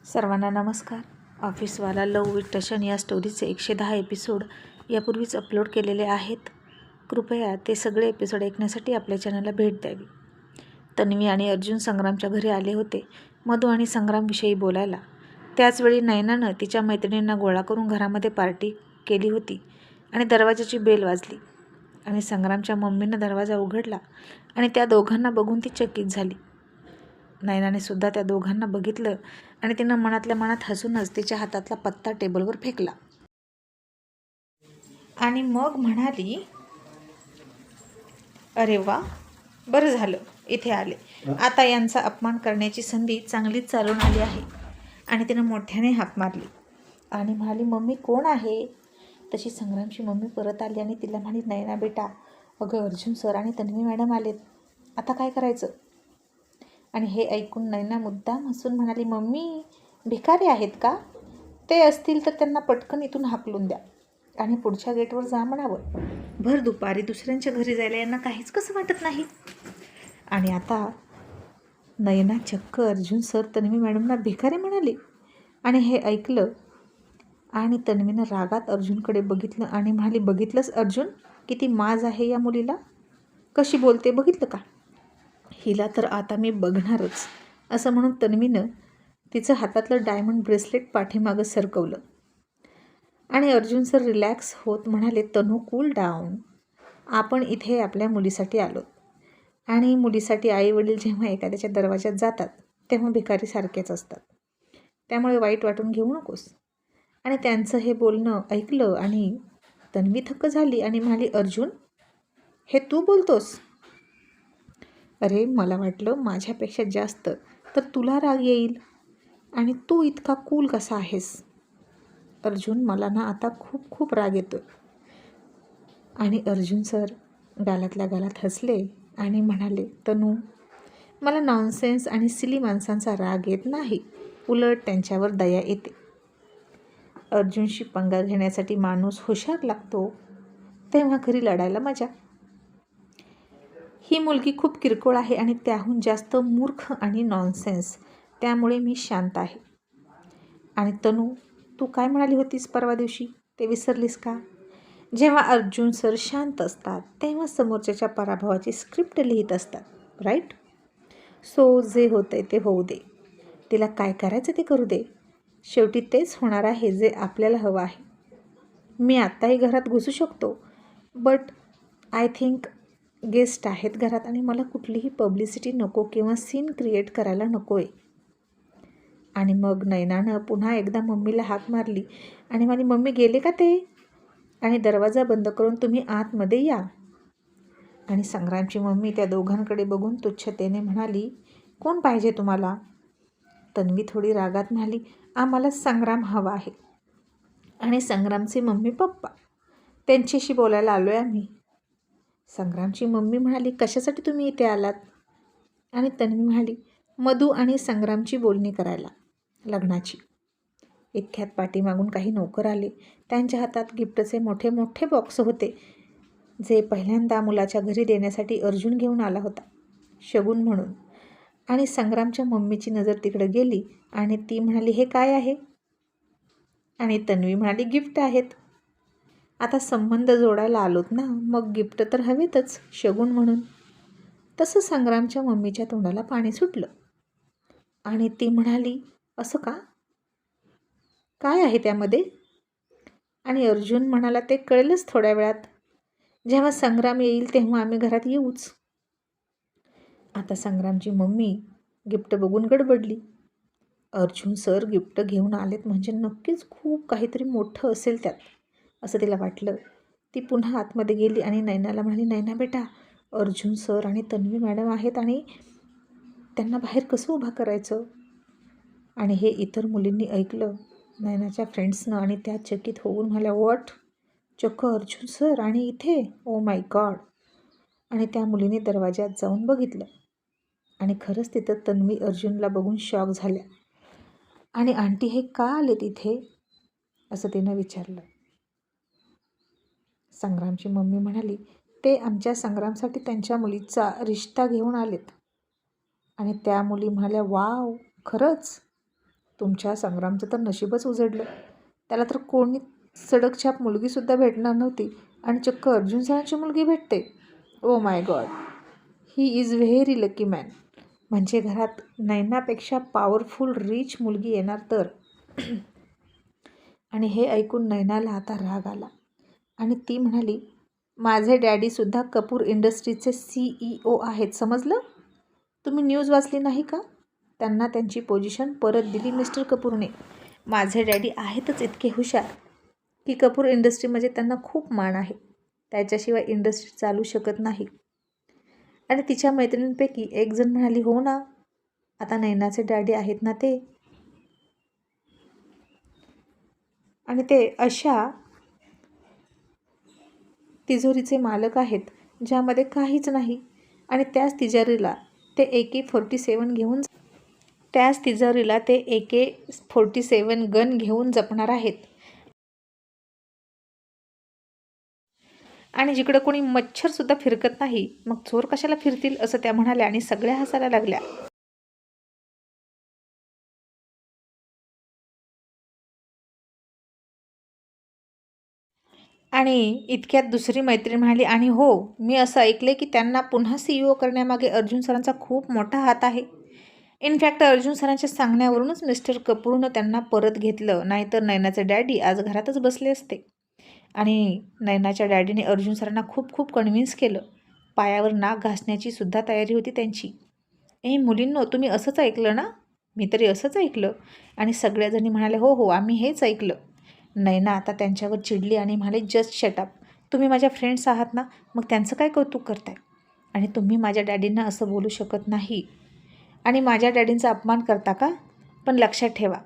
सर्वांना नमस्कार. ऑफिसवाला लव विथ टशन या स्टोरीचे 110 एपिसोड यापूर्वीच अपलोड केलेले आहेत. कृपया ते सगळे एपिसोड ऐकण्यासाठी आपल्या चॅनलला भेट द्यावी. तन्वी आणि अर्जुन संग्रामच्या घरी आले होते मधू आणि संग्रामविषयी बोलायला. त्याचवेळी नयनानं तिच्या मैत्रिणींना गोळा करून घरामध्ये पार्टी केली होती आणि दरवाजाची बेल वाजली आणि संग्रामच्या मम्मीनं दरवाजा उघडला आणि त्या दोघांना बघून ती चकित झाली. नयनाने सुद्धा त्या दोघांना बघितलं आणि तिनं मनातल्या मनात हसूनच तिच्या हातातला पत्ता टेबलवर फेकला आणि मग म्हणाली, अरे वा, बरं झालं इथे आले. आता यांचा अपमान करण्याची संधी चांगलीच चालून आली आहे. आणि तिनं मोठ्याने हाक मारली आणि म्हणाली, मम्मी कोण आहे? तशी संग्रामची मम्मी परत आली आणि तिला म्हणाली, नयना बेटा, अगं अर्जुन सर आणि तन्वी मॅडम आलेत, आता काय करायचं? आणि हे ऐकून नयना मुद्दाम हसून म्हणाली, मम्मी भिकारी आहेत का? ते असतील तर त्यांना पटकन इथून हाकलून द्या आणि पुढच्या गेटवर जा म्हणावं. भर दुपारी दुसऱ्यांच्या घरी जायला यांना काहीच कसं वाटत नाही. आणि आता नयना चक्क अर्जुन सर तन्वी मॅडमना भिकारी म्हणाली. आणि हे ऐकलं आणि तन्वीनं रागात अर्जुनकडे बघितलं आणि म्हणाली, बघितलंस अर्जुन, किती माज आहे या मुलीला, कशी बोलते बघितलं का? हिला तर आता मी बघणारच. असं म्हणून तन्वीनं तिचं हातातलं डायमंड ब्रेसलेट पाठीमागं सरकवलं आणि अर्जुन सर रिलॅक्स होत म्हणाले, तनू कूल डाऊन, आपण इथे आपल्या मुलीसाठी आलो आणि मुलीसाठी आईवडील जेव्हा एखाद्याच्या दरवाज्यात जातात तेव्हा भिकारीसारखेच असतात, त्यामुळे वाईट वाटून घेऊ नकोस. आणि त्यांचं हे बोलणं ऐकलं आणि तन्वी थक्क झाली आणि म्हणाली, अर्जुन हे तू बोलतोस? अरे मला वाटलं माझ्यापेक्षा जास्त तर तुला राग येईल आणि तू इतका कूल कसा आहेस? अर्जुन मला ना आता खूप खूप राग येतो. आणि अर्जुन सर गालातल्या गालात हसले आणि म्हणाले, तनू मला नॉनसेन्स आणि सिली माणसांचा राग येत नाही, उलट त्यांच्यावर दया येते. अर्जुनशी पंगा घेण्यासाठी माणूस हुशार लागतो तेव्हा खरी लढायला मजा. ही मुलगी खूप किरकोळ आहे आणि त्याहून जास्त मूर्ख आणि नॉनसेन्स, त्यामुळे मी शांत आहे. आणि तनू तू काय म्हणाली होतीस परवा दिवशी, ते विसरलीस का? जेव्हा अर्जुन सर शांत असतात तेव्हा समोरच्याच्या पराभवाची स्क्रिप्ट लिहित असतात, राईट? सो जे होतंय ते होऊ दे, तिला काय करायचं ते करू दे, शेवटी तेच होणार आहे जे आपल्याला हवं आहे. मी आत्ताही घरात घुसू शकतो, बट आय थिंक गेस्ट आहेत घरात आणि मला कुठलीही पब्लिसिटी नको किंवा सीन क्रिएट करायला नको आहे. आणि मग नयनानं पुन्हा एकदा मम्मीला हाक मारली आणि म्हणाली, मम्मी गेले का ते? आणि दरवाजा बंद करून तुम्ही आतमध्ये या. आणि संग्रामची मम्मी त्या दोघांकडे बघून तुच्छतेने म्हणाली, कोण पाहिजे तुम्हाला? तन्वी थोडी रागात म्हणाली, आम्हाला संग्राम हवा आहे आणि संग्रामचे मम्मी पप्पा, त्यांच्याशी बोलायला आलो आहे आम्ही. संग्रामची मम्मी म्हणाली, कशासाठी तुम्ही इथे आलात? आणि तन्वी म्हणाली, मधू आणि संग्रामची बोलणी करायला, लग्नाची. इतक्यात पाठीमागून काही नोकर आले. त्यांच्या हातात गिफ्टचे मोठे मोठे बॉक्स होते जे पहिल्यांदा मुलाच्या घरी देण्यासाठी अर्जुन घेऊन आला होता, शगुन म्हणून. आणि संग्रामच्या मम्मीची नजर तिकडे गेली आणि ती म्हणाली, हे काय आहे? आणि तन्वी म्हणाली, गिफ्ट आहेत. आता संबंध जोडायला आलोत ना, मग गिफ्ट तर हवेतच शगुन म्हणून. तसं संग्रामच्या मम्मीच्या तोंडाला पाणी सुटलं आणि ती म्हणाली, असं का? काय आहे त्यामध्ये? आणि अर्जुन म्हणाला, ते कळेलच थोड्या वेळात, जेव्हा संग्राम येईल तेव्हा आम्ही घरात येऊच. आता संग्रामची मम्मी गिफ्ट बघून गडबडली. अर्जुन सर गिफ्ट घेऊन आलेत म्हणजे नक्कीच खूप काहीतरी मोठं असेल त्यात, असं तिला वाटलं. ती पुन्हा आतमध्ये गेली आणि नयनाला म्हणाली, नयना बेटा, अर्जुन सर आणि तन्वी मॅडम आहेत आणि त्यांना बाहेर कसं उभा करायचं? आणि हे इतर मुलींनी ऐकलं, नयनाच्या फ्रेंड्सनं, आणि त्या चकित होऊन म्हणाल्या, व्हॉट, चक्क अर्जुन सर आणि इथे, ओ माय गॉड. आणि त्या मुलीने दरवाज्यात जाऊन बघितलं आणि खरंच तिथं तन्वी अर्जुनला बघून शॉक झाल्या. आणि आंटी हे का आले तिथे, असं तिनं विचारलं. संग्रामची मम्मी म्हणाली, ते आमच्या संग्रामसाठी त्यांच्या मुलीचा रिश्ता घेऊन आलेत. आणि त्या मुली म्हणाल्या, वाव, खरंच? तुमच्या संग्रामचं तर नशीबच उजडलं. त्याला तर कोणी सडकछाप मुलगीसुद्धा भेटणार नव्हती आणि चक्क अर्जुन सरांची मुलगी भेटते. Oh my God, he is very lucky man. म्हणजे घरात नैनापेक्षा पॉवरफुल रिच मुलगी येणार तर. आणि हे ऐकून नैनाला आता राग आला आणि ती म्हणाली, माझे डॅडीसुद्धा कपूर इंडस्ट्रीजचे CEO आहेत, समजलं? तुम्ही न्यूज वाचली नाही का? त्यांना त्यांची पोझिशन परत दिली मिस्टर कपूरने. माझे डॅडी आहेतच इतके हुशार की कपूर इंडस्ट्रीमध्ये त्यांना खूप मान आहे. त्याच्याशिवाय इंडस्ट्री चालू शकत नाही. आणि तिच्या मैत्रिणींपैकी एक जण म्हणाली, हो ना, आता नैनाचे डॅडी आहेत ना ते. आणि ते अशा तिजोरीचे मालक आहेत ज्यामध्ये काहीच नाही. आणि त्याच तिजोरीला ते AK-47 गन घेऊन जपणार आहेत. आणि जिकडं कोणी मच्छरसुद्धा फिरकत नाही, मग चोर कशाला फिरतील, असं त्या म्हणाल्या आणि सगळ्या हसायला लागल्या. आणि इतक्यात दुसरी मैत्रीण म्हणाली, आणि हो, मी असं ऐकले की त्यांना पुन्हा CEO करण्यामागे अर्जुन सरांचा खूप मोठा हात आहे. इनफॅक्ट अर्जुन सरांच्या सांगण्यावरूनच मिस्टर कपूरनं त्यांना परत घेतलं, नाहीतर नैनाचे डॅडी आज घरातच बसले असते. आणि नैनाच्या डॅडीने अर्जुन सरांना खूप खूप कन्व्हिन्स केलं. पायावर नाक घासण्याची सुद्धा तयारी होती त्यांची. मुलींनो, तुम्ही असंच ऐकलं ना? मी तरी असंच ऐकलं. आणि सगळ्याजणी म्हणाले, हो हो, आम्ही हेच ऐकलं. नैना आता त्यांच्यावर चिडली आणि म्हणाले, जस्ट शटअप. तुम्ही माझ्या फ्रेंड्स आहात ना, मग त्यांचं काय कौतुक करताय? आणि तुम्ही माझ्या डॅडींना असं बोलू शकत नाही आणि माझ्या डॅडींचा अपमान करता का? पण लक्षात ठेवा,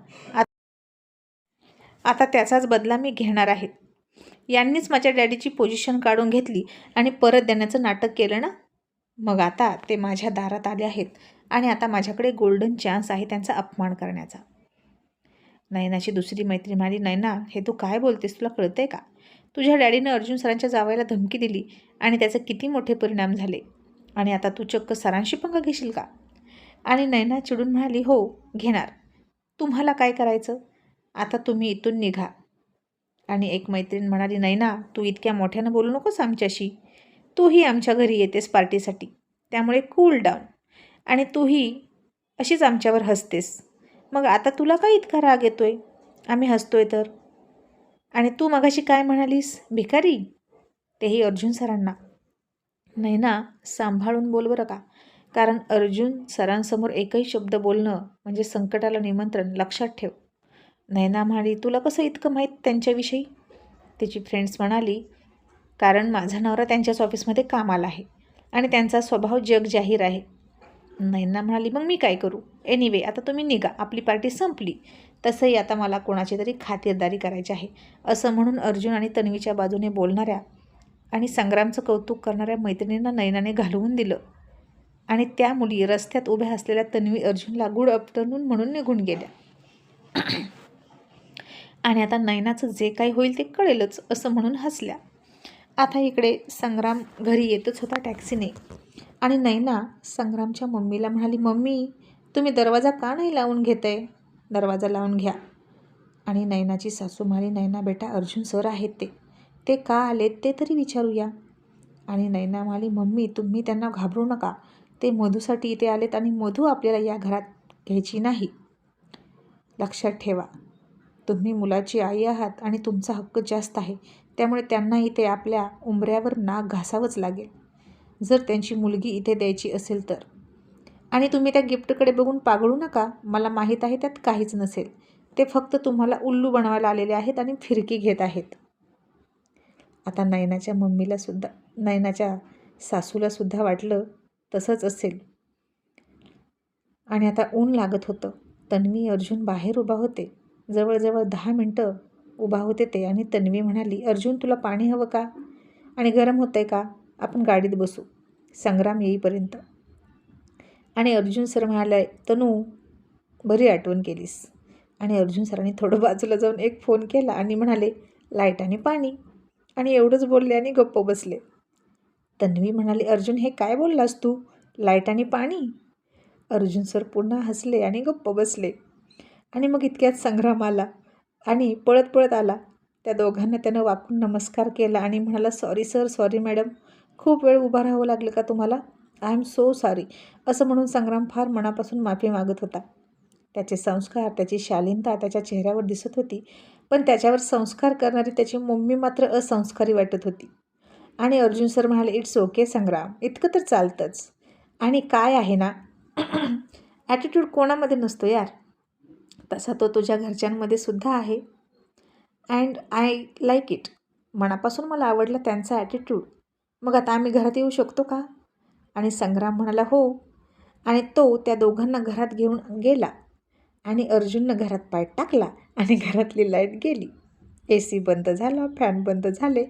आता त्याचाच बदला मी घेणार आहे. यांनीच माझ्या डॅडीची पोझिशन काढून घेतली आणि परत देण्याचं नाटक केलं ना, मग आता ते माझ्या दारात आले आहेत आणि आता माझ्याकडे गोल्डन चान्स आहे त्यांचा अपमान करण्याचा. नैनाची दुसरी मैत्रीण म्हणाली, नैना, हे तू काय बोलतेस, तुला कळतंय का? तुझ्या डॅडीनं अर्जुन सरांच्या जावयाला धमकी दिली आणि त्याचे किती मोठे परिणाम झाले, आणि आता तू चक्क सरांशी पंगा घेशील का? आणि नैना चिडून म्हणाली, हो घेणार. तुम्हाला काय करायचं? आता तुम्ही इथून निघा. आणि एक मैत्रीण म्हणाली, नैना, तू इतक्या मोठ्यानं बोलू नकोस आमच्याशी. तूही आमच्या घरी येतेस पार्टीसाठी, त्यामुळे कूल डाऊन. आणि तूही अशीच आमच्यावर हसतेस, मग आता तुला काय इतका राग येतोय आम्ही हसतोय तर? आणि तू मगाशी काय म्हणालीस, भिकारी? तेही अर्जुन सरांना. नैना, सांभाळून बोल बरं का, कारण अर्जुन सरांसमोर एकही शब्द बोलणं म्हणजे संकटाला निमंत्रण, लक्षात ठेव. नैना म्हणाली, तुला कसं इतकं माहीत त्यांच्याविषयी? तिची फ्रेंड्स म्हणाली, कारण माझा नवरा त्यांच्याच ऑफिसमध्ये कामाला आहे आणि त्यांचा स्वभाव जगजाहीर आहे. नैना म्हणाली, मग मी काय करू? एनिवे, आता तुम्ही निघा, आपली पार्टी संपली. तसंही आता मला कोणाची तरी खातिरदारी करायची आहे. असं म्हणून अर्जुन आणि तन्वीच्या बाजूने बोलणाऱ्या आणि संग्रामचं कौतुक करणाऱ्या मैत्रिणींना नैनाने घालवून दिलं. आणि त्या मुली रस्त्यात उभ्या असलेल्या तन्वी अर्जुनला गुड आफ्टरनून म्हणून निघून गेल्या. आणि आता नैनाचं जे काही होईल ते कळेलच असं म्हणून हसल्या. आता इकडे संग्राम घरी येतच होता टॅक्सीने. आणि नैना संग्रामच्या मम्मीला म्हणाली, मम्मी, तुम्ही दरवाजा का नाही लावून घेताय? दरवाजा लावून घ्या. आणि नैनाची सासू म्हणाली, नैना बेटा, अर्जुन सर आहेत ते का आलेत ते तरी विचारूया. आणि नैना म्हणाली, मम्मी, तुम्ही त्यांना घाबरू नका. ते मधूसाठी इथे आलेत आणि मधू आपल्याला या घरात घ्यायची नाही. लक्षात ठेवा, तुम्ही मुलाची आई आहात आणि तुमचा हक्क जास्त आहे, त्यामुळे त्यांना इथे आपल्या उंबऱ्यावर नाक घासावंच लागेल जर त्यांची मुलगी इथे द्यायची असेल तर. आणि तुम्ही त्या गिफ्टकडे बघून पागळू नका. मला माहीत आहे त्यात काहीच नसेल. ते फक्त तुम्हाला उल्लू बनवायला आलेले आहेत आणि फिरकी घेत आहेत. आता नैनाच्या सासूलासुद्धा वाटलं तसंच असेल. आणि आता ऊन लागत होतं. तन्वी अर्जुन बाहेर उभा होते. जवळजवळ 10 मिनटं उभा होते ते. आणि तन्वी म्हणाली, अर्जुन, तुला पाणी हवं का? आणि गरम होतंय का? आपण गाडीत बसू संग्राम येईपर्यंत. आणि अर्जुन सर म्हणाले, तनू, बरी आठवण केलीस. आणि अर्जुन सरांनी थोडं बाजूला जाऊन एक फोन केला आणि म्हणाले, लाईट आणि पाणी. आणि एवढंच बोलले आणि गप्प बसले. तन्वी म्हणाली, अर्जुन, हे काय बोललास तू? लाईट आणि पाणी? अर्जुन सर पुन्हा हसले आणि गप्प बसले. आणि मग इतक्यात संग्राम आला आणि पळत पळत आला. त्या दोघांना त्यानं वाकून नमस्कार केला आणि म्हणाला, सॉरी सर, सॉरी मॅडम, खूप वेळ उभं राहावं लागलं का तुम्हाला? I am so sorry. असं म्हणून संग्राम फार मनापासून माफी मागत होता. त्याचे संस्कार, त्याची शालीनता त्याच्या चेहऱ्यावर दिसत होती, पण त्याच्यावर संस्कार करणारी त्याची मम्मी मात्र असंस्कारी वाटत होती. आणि अर्जुन सर म्हणाले, इट्स ओके संग्राम, इतकं तर चालतंच. आणि काय आहे ना, ॲटिट्यूड कोणामध्ये नसतो यार, तसा तो तुझ्या घरच्यांमध्ये सुद्धा आहे. And I like it. मनापासून मला आवडला त्यांचा ॲटिट्यूड. मग आता आम्ही घरात येऊ शकतो का? आणि संग्राम म्हणाला, हो. आणि तो त्या दोघांना घरात घेऊन गेला आणि अर्जुननं घरात पाय टाकला आणि घरातली लाईट गेली. AC बंद झाला, फॅन बंद झाले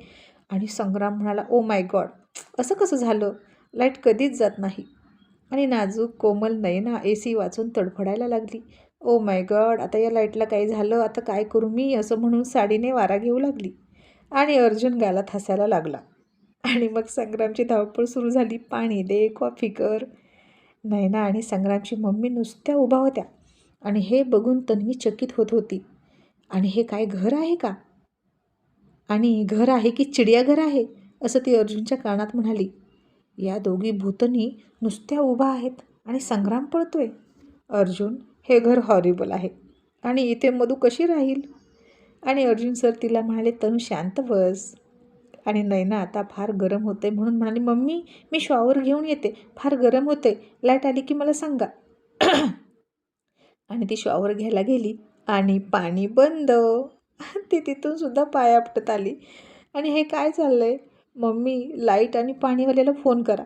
आणि संग्राम म्हणाला, ओ माय गॉड, असं कसं झालं? लाईट कधीच जात नाही. आणि नाजूक कोमल नयना AC वाचून तडफडायला लागली. ओ माय गॉड, आता या लाईटला काही झालं, आता काय करू मी? असं म्हणून साडीने वारा घेऊ लागली. आणि अर्जुन गालात हसायला लागला. आणि मग संग्रामची धावपळ सुरू झाली. पाणी दे, कॉफी कर. नयना आणि संग्रामची मम्मी नुसत्या उभा होत्या आणि हे बघून तन्वी चकित होत होती. आणि हे काय घर आहे का? आणि घर आहे की चिडियाघर आहे? असं ती अर्जुनच्या कानात म्हणाली. या दोघी भूतनी नुसत्या उभा आहेत आणि संग्राम पळतोय. अर्जुन, हे घर हॉरिबल आहे आणि इथे मधू कशी राहील? आणि अर्जुन सर तिला म्हणाले, तनू शांत बस. आणि नयना आता फार गरम होते म्हणून म्हणाली, मम्मी मी शॉवर घेऊन येते, फार गरम होते, लाईट आली की मला सांगा. आणि ती शॉवर घ्यायला गेली आणि पाणी बंद. ती तिथून सुद्धा पाय आपटत आली. आणि हे काय चाललं आहे? मम्मी, लाईट आणि पाणीवाल्याला फोन करा.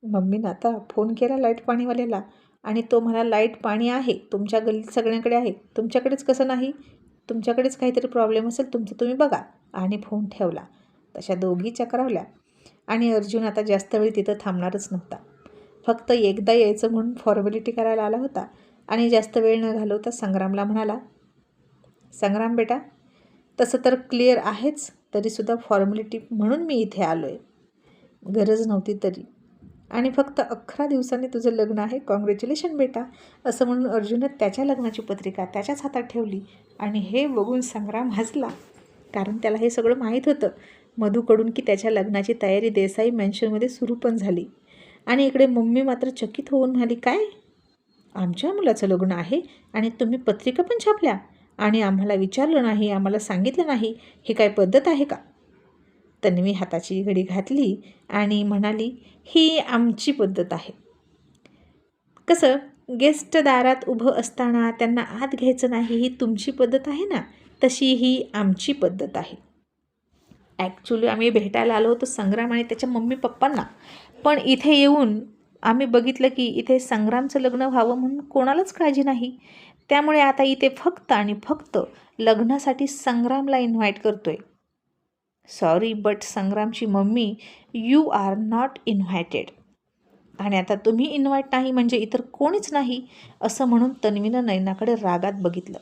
मम्मीनं आता फोन केला लाईट पाणीवाल्याला आणि तो म्हणाला, लाईट पाणी आहे तुमच्या गल्लीत सगळ्यांकडे आहे, तुमच्याकडेच कसं नाही? तुमच्याकडेच काहीतरी प्रॉब्लेम असेल तुमचं तुम्ही बघा. आणि फोन ठेवला. तशा दोघी चक्रावल्या. आणि अर्जुन आता जास्त वेळ तिथं थांबणारच नव्हता. फक्त एकदा यायचं म्हणून फॉर्मॅलिटी करायला आला होता. आणि जास्त वेळ न घालवता संग्रामला म्हणाला, संग्राम बेटा, तसं तर क्लिअर आहेच, तरीसुद्धा फॉर्मॅलिटी म्हणून मी इथे आलो आहे. गरज नव्हती तरी. आणि फक्त 11 दिवसांनी तुझं लग्न आहे, कॉंग्रॅच्युलेशन बेटा. असं म्हणून अर्जुननं त्याच्या लग्नाची पत्रिका त्याच्याच हातात ठेवली. आणि हे बघून संग्राम हसला, कारण त्याला हे सगळं माहीत होतं मधूकडून की त्याच्या लग्नाची तयारी देसाई मॅन्शनमध्ये सुरू पण झाली. आणि इकडे मम्मी मात्र चकित होऊन म्हणाली, काय, आमच्या मुलाचं लग्न आहे आणि तुम्ही पत्रिका पण छापल्या आणि आम्हाला विचारलं नाही, आम्हाला सांगितलं नाही, ही काय पद्धत आहे का? तन्वी हाताची घडी घातली आणि म्हणाली, ही आमची पद्धत आहे. कसं, गेस्ट दारात उभं असताना त्यांना आत घ्यायचं नाही, ही तुमची पद्धत आहे ना, तशी ही आमची पद्धत आहे. ॲक्च्युली आम्ही भेटायला आलो होतो संग्राम आणि त्याच्या मम्मी पप्पांना, पण इथे येऊन आम्ही बघितलं की इथे संग्रामचं लग्न व्हावं म्हणून कोणालाच काळजी नाही. त्यामुळे आता इथे फक्त आणि फक्त लग्नासाठी संग्रामला इन्व्हाइट करतोय. सॉरी बट संग्रामची mummy, you are not invited. आणि आता तुम्ही इन्व्हाइट नाही म्हणजे इतर कोणीच नाही, असं म्हणून तन्वीनं नयनाकडे रागात बघितलं.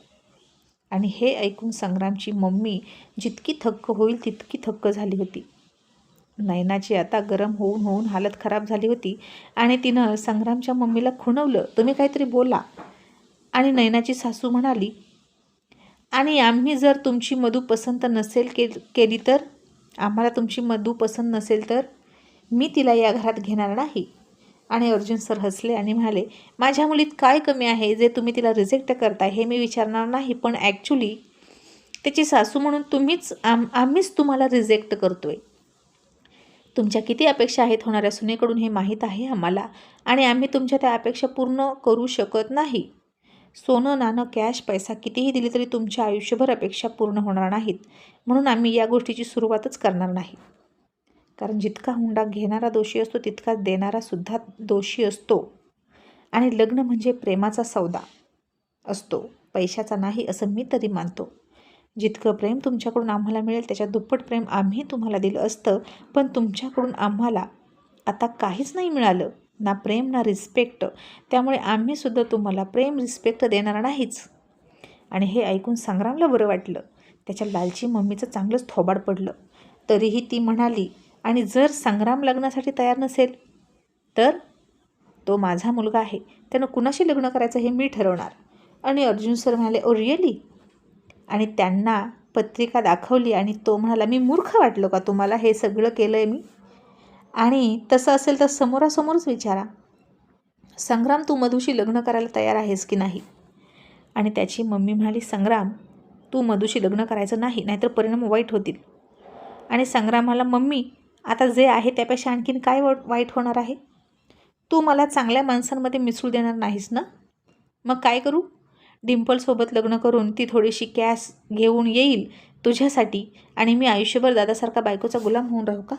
आणि हे ऐकून संग्रामची मम्मी जितकी थक्क होईल तितकी थक्क झाली होती. नयनाची आता गरम होऊन होऊन हालत खराब झाली होती आणि तिनं संग्रामच्या मम्मीला खुणवलं, तुम्ही काहीतरी बोला. आणि नयनाची सासू म्हणाली, आणि आम्ही जर तुमची मधू पसंत नसेल केली तर, आम्हाला तुमची मधू पसंत नसेल तर मी तिला या घरात घेणार नाही. आणि अर्जुन सर हसले आणि म्हणाले, माझ्या मुलीत काय कमी आहे जे तुम्ही तिला रिजेक्ट करताय हे मी विचारणार नाही, पण ॲक्च्युली त्याची सासू म्हणून आम्हीच तुम्हाला रिजेक्ट करतोय. तुमच्या किती अपेक्षा आहेत होणाऱ्या सुनेकडून हे माहीत आहे आम्हाला आणि आम्ही तुमच्या त्या अपेक्षा पूर्ण करू शकत नाही. सोनं नाणं कॅश पैसा कितीही दिली तरी तुमच्या आयुष्यभर अपेक्षा पूर्ण होणार नाहीत, म्हणून आम्ही या गोष्टीची सुरुवातच करणार नाही. कारण जितका हुंडा घेणारा दोषी असतो तितकाच देणारासुद्धा दोषी असतो. आणि लग्न म्हणजे प्रेमाचा सौदा असतो, पैशाचा नाही, असं मी तरी मानतो. जितकं प्रेम तुमच्याकडून आम्हाला मिळेल त्याच्या दुप्पट प्रेम आम्ही तुम्हाला दिलं असतं, पण तुमच्याकडून आम्हाला आता काहीच नाही मिळालं, ना प्रेम ना रिस्पेक्ट. त्यामुळे आम्हीसुद्धा तुम्हाला प्रेम रिस्पेक्ट देणार नाहीच. आणि हे ऐकून संग्रामला बरं वाटलं. त्याच्या लालची मम्मीचं चांगलंच थोबाड पडलं. तरीही ती म्हणाली, आणि जर संग्राम लग्नासाठी तयार नसेल तर? तो माझा मुलगा आहे, त्यानं कुणाशी लग्न करायचं हे मी ठरवणार. आणि अर्जुन सर म्हणाले, ओ रिअली? आणि त्यांना पत्रिका दाखवली आणि तो म्हणाला, मी मूर्ख वाटलो का तुम्हाला? हे सगळं केलं आहे मी? आणि तसं असेल तर समोरासमोरच विचारा, संग्राम तू मधूशी लग्न करायला तयार आहेस की नाही? आणि त्याची मम्मी म्हणाली, संग्राम तू मधूशी लग्न करायचं नाही, नाहीतर परिणाम वाईट होतील. आणि संग्राम म्हणाला, मम्मी आता जे आहे त्यापेक्षा आणखीन काय वाईट होणार आहे? तू मला चांगल्या माणसांमध्ये मिसळू देणार नाहीस ना? मग काय करू? डिम्पलसोबत लग्न करून ती थोडीशी कॅश घेऊन येईल तुझ्यासाठी आणि मी आयुष्यभर दादासारखा बायकोचा गुलाम होऊन राहू का?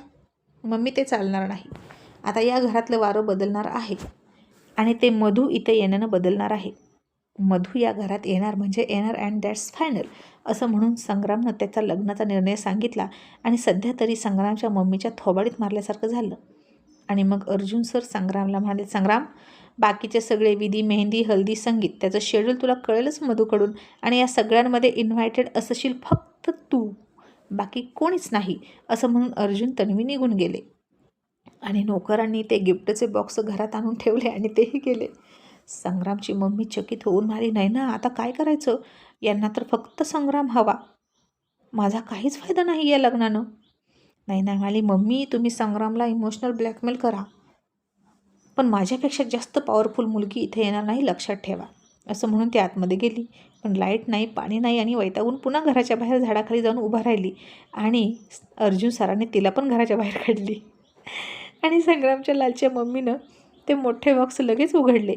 मम्मी ते चालणार नाही. आता या घरातलं वारं बदलणार आहे आणि ते मधू इथे येण्यानं बदलणार आहे. मधू या घरात येणार म्हणजे येणार अँड दॅट्स फायनल, असं म्हणून संग्रामनं त्याचा लग्नाचा निर्णय सांगितला. आणि सध्या तरी संग्रामच्या मम्मीच्या थोबाडीत मारल्यासारखं झालं. आणि मग अर्जुन सर संग्रामला म्हणाले, संग्राम बाकीचे सगळे विधी, मेहंदी, हल्दी, संगीत त्याचं शेड्यूल तुला कळेलच मधूकडून, आणि या सगळ्यांमध्ये इन्व्हायटेड असशील फक्त तू, बाकी कोणीच नाही, असं म्हणून अर्जुन तन्वी निघून गेले. आणि नोकरांनी ते गिफ्टचे बॉक्स घरात आणून ठेवले आणि तेही गेले. संग्रामची मम्मी चकित होऊन म्हणाली, नाही ना, आता काय करायचं? यांना तर फक्त संग्राम हवा, माझा काहीच फायदा नाही या लग्नानं. नाही ना म्हणाली, मम्मी तुम्ही संग्रामला इमोशनल ब्लॅकमेल करा, पण माझ्यापेक्षा जास्त पॉवरफुल मुलगी इथे येणार नाही, लक्षात ठेवा. असं म्हणून ती आतमध्ये गेली. पण लाईट नाही, पाणी नाही आणि वैतागून पुन्हा घराच्या बाहेर झाडाखाली जाऊन उभा राहिली. आणि अर्जुन सरांनी तिला पण घराच्या बाहेर काढली. आणि संग्रामच्या लालच्या मम्मीनं ते मोठे बॉक्स लगेच उघडले,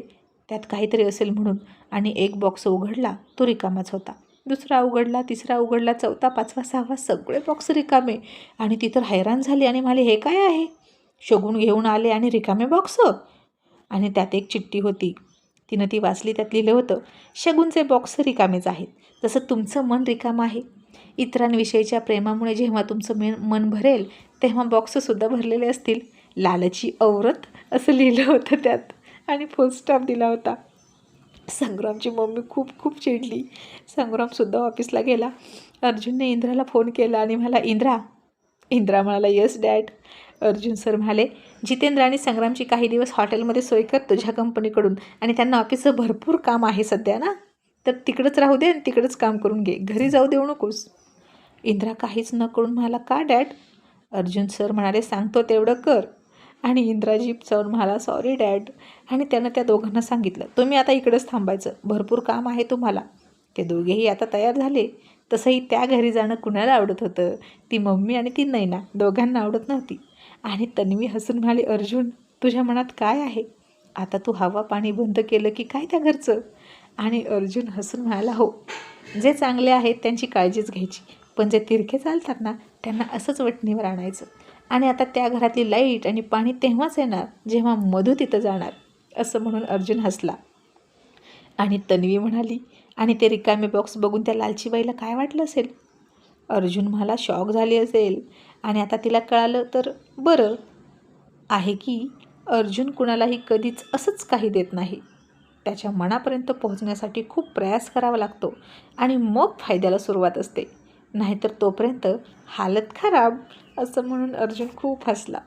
त्यात काहीतरी असेल म्हणून. आणि एक बॉक्स उघडला, तो रिकामाच होता. दुसरा उघडला, तिसरा उघडला, चौथा, पाचवा, सहावा, सगळे बॉक्स रिकामे. आणि ती तर हैराण झाली आणि म्हणाली, हे काय आहे? शगुन घेऊन आले आणि रिकामे बॉक्स. आणि त्यात एक चिठ्ठी होती. तिनं ती वाचली. त्यात लिहिलं होतं, शगुनचे बॉक्स रिकामेच आहेत, जसं तुमचं मन रिकामं आहे. इतरांविषयीच्या प्रेमामुळे जेव्हा तुमचं मन भरेल तेव्हा बॉक्ससुद्धा भरलेले असतील. लालची औरत असं लिहिलं होतं त्यात. आणि फुल स्टॉप दिला होता. संग्रामची मम्मी खूप खूप चिडली. संग्रामसुद्धा ऑफिसला गेला. अर्जुनने इंद्राला फोन केला आणि म्हणाला, इंद्रा म्हणाला, येस डॅड. अर्जुन सर म्हणाले, जितेंद्र आणि संग्रामची काही दिवस हॉटेलमध्ये सोय कर तुझ्या कंपनीकडून, आणि त्यांना ऑफिसचं भरपूर काम आहे सध्या ना, तर तिकडंच राहू दे आणि तिकडंच काम करून घे, घरी जाऊ देऊ नकोस. इंद्रा काहीच न करून म्हणाला, का डॅड? अर्जुन सर म्हणाले, सांगतो तेवढं कर. आणि इंद्रा जीप चावून म्हणाला, सॉरी डॅड. आणि त्यानं त्या दोघांना सांगितलं, तुम्ही आता इकडंच थांबायचं, भरपूर काम आहे तुम्हाला. ते दोघेही आता तयार झाले. तसंही त्या घरी जाणं कुणाला आवडत होतं? ती मम्मी आणि ती नैना, दोघांना आवडत नव्हती. आणि तन्वी हसून म्हणाली, अर्जुन तुझ्या मनात काय आहे? आता तू हवा पाणी बंद केलं की काय त्या घरचं? आणि अर्जुन हसून म्हणाला, हो, जे चांगले आहेत त्यांची काळजीच घ्यायची, पण जे तिरके चालतात ना त्यांना असंच वठणीवर आणायचं. आणि आता त्या घरातली लाईट आणि पाणी तेव्हाच येणार जेव्हा मधू तिथं जाणार, असं म्हणून अर्जुन हसला. आणि तन्वी म्हणाली, आणि ते रिकामे बॉक्स बघून त्या लालची बाईला काय वाटलं असेल? अर्जुन म्हणाला, शॉक झाली असेल. आणि आता तिला कळालं तर बरं आहे की अर्जुन कुणालाही कधीच असंच काही देत नाही. त्याच्या मनापर्यंत पोहोचण्यासाठी खूप प्रयास करावा लागतो आणि मग फायद्याला सुरुवात असते, नाहीतर तोपर्यंत हालत खराब. असं म्हणून अर्जुन खूप हसला.